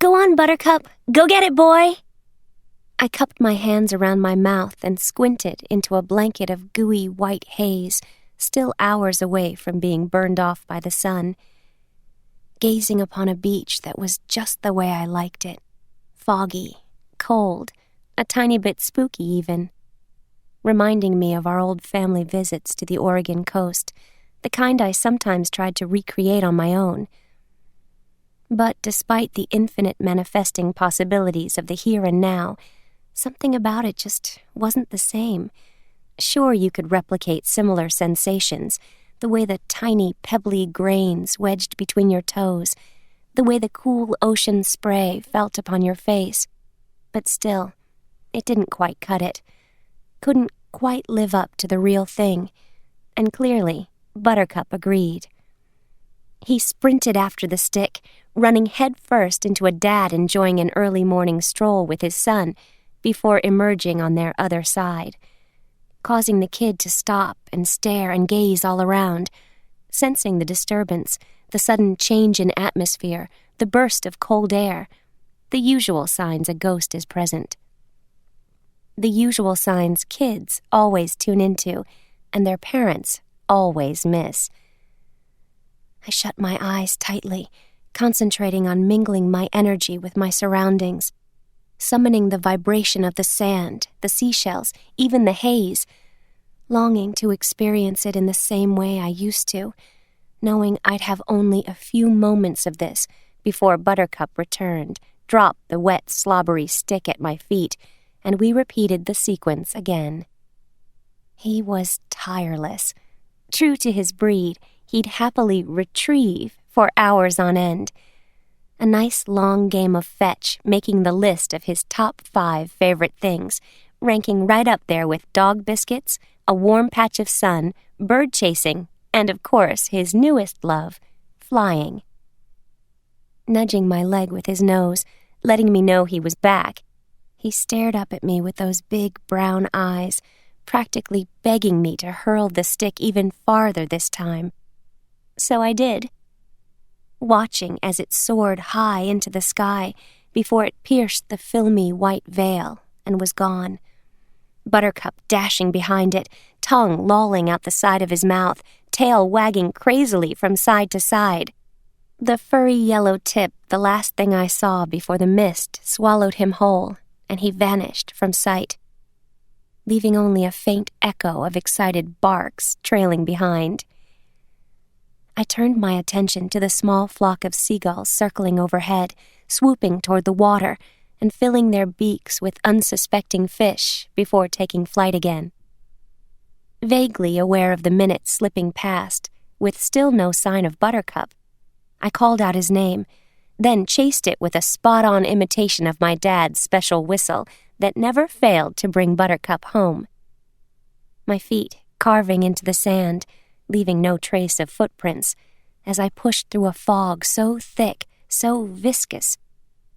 Go on, Buttercup. Go get it, boy. I cupped my hands around my mouth and squinted into a blanket of gooey white haze, still hours away from being burned off by the sun, gazing upon a beach that was just the way I liked it. Foggy, cold, a tiny bit spooky even, reminding me of our old family visits to the Oregon coast, the kind I sometimes tried to recreate on my own. But despite the infinite manifesting possibilities of the here and now, something about it just wasn't the same. Sure, you could replicate similar sensations, the way the tiny, pebbly grains wedged between your toes, the way the cool ocean spray felt upon your face. But still, it didn't quite cut it. Couldn't quite live up to the real thing. And clearly, Buttercup agreed. He sprinted after the stick, running headfirst into a dad enjoying an early morning stroll with his son before emerging on their other side, causing the kid to stop and stare and gaze all around, sensing the disturbance, the sudden change in atmosphere, the burst of cold air, the usual signs a ghost is present. The usual signs kids always tune into, and their parents always miss. I shut my eyes tightly, concentrating on mingling my energy with my surroundings, summoning the vibration of the sand, the seashells, even the haze, longing to experience it in the same way I used to, knowing I'd have only a few moments of this before Buttercup returned, dropped the wet, slobbery stick at my feet, and we repeated the sequence again. He was tireless. True to his breed, he'd happily retrieve for hours on end. A nice long game of fetch, making the list of his top 5 favorite things, ranking right up there with dog biscuits, a warm patch of sun, bird chasing, and of course his newest love, flying. Nudging my leg with his nose, letting me know he was back, he stared up at me with those big brown eyes, practically begging me to hurl the stick even farther this time. So I did, watching as it soared high into the sky before it pierced the filmy white veil and was gone. Buttercup dashing behind it, tongue lolling out the side of his mouth, tail wagging crazily from side to side. The furry yellow tip the last thing I saw before the mist swallowed him whole, and he vanished from sight, leaving only a faint echo of excited barks trailing behind. I turned my attention to the small flock of seagulls circling overhead, swooping toward the water and filling their beaks with unsuspecting fish before taking flight again. Vaguely aware of the minutes slipping past, with still no sign of Buttercup, I called out his name, then chased it with a spot-on imitation of my dad's special whistle that never failed to bring Buttercup home. My feet carving into the sand, leaving no trace of footprints, as I pushed through a fog so thick, so viscous,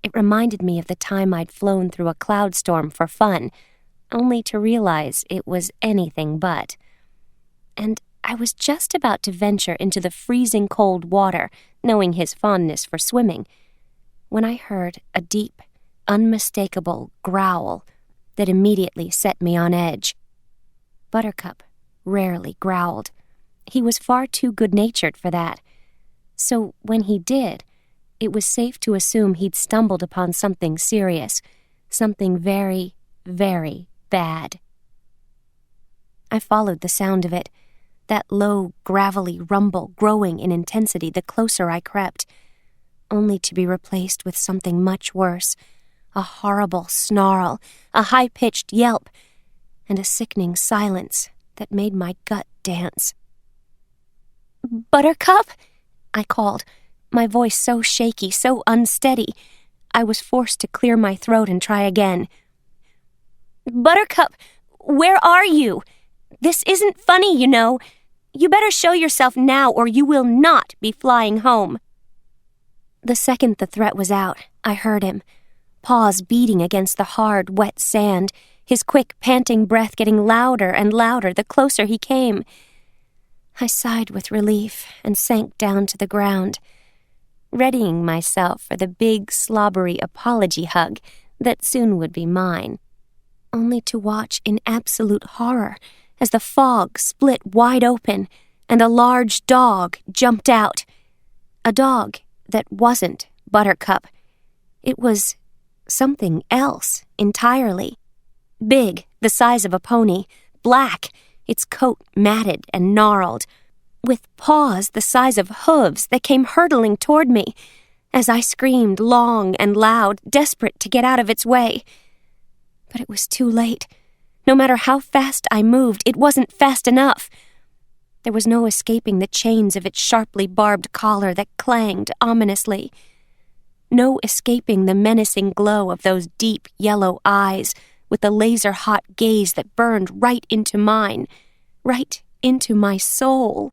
it reminded me of the time I'd flown through a cloud storm for fun, only to realize it was anything but. And I was just about to venture into the freezing cold water, knowing his fondness for swimming, when I heard a deep, unmistakable growl that immediately set me on edge. Buttercup rarely growled. He was far too good-natured for that. So when he did, it was safe to assume he'd stumbled upon something serious, something very, very bad. I followed the sound of it, that low, gravelly rumble growing in intensity the closer I crept, only to be replaced with something much worse, a horrible snarl, a high-pitched yelp, and a sickening silence that made my gut dance. "Buttercup?" I called, my voice so shaky, so unsteady, I was forced to clear my throat and try again. "Buttercup, where are you? This isn't funny, you know. You better show yourself now or you will not be flying home." The second the threat was out, I heard him, paws beating against the hard, wet sand, his quick, panting breath getting louder and louder the closer he came. I sighed with relief and sank down to the ground. readying myself for the big, slobbery apology hug that soon would be mine, only to watch in absolute horror as the fog split wide open and a large dog jumped out. A dog that wasn't Buttercup. It was something else entirely. Big, the size of a pony, black, its coat matted and gnarled, with paws the size of hooves that came hurtling toward me as I screamed long and loud, desperate to get out of its way. But it was too late. No matter how fast I moved, it wasn't fast enough. There was no escaping the chains of its sharply barbed collar that clanged ominously. No escaping the menacing glow of those deep yellow eyes with the laser-hot gaze that burned right into mine, right into my soul.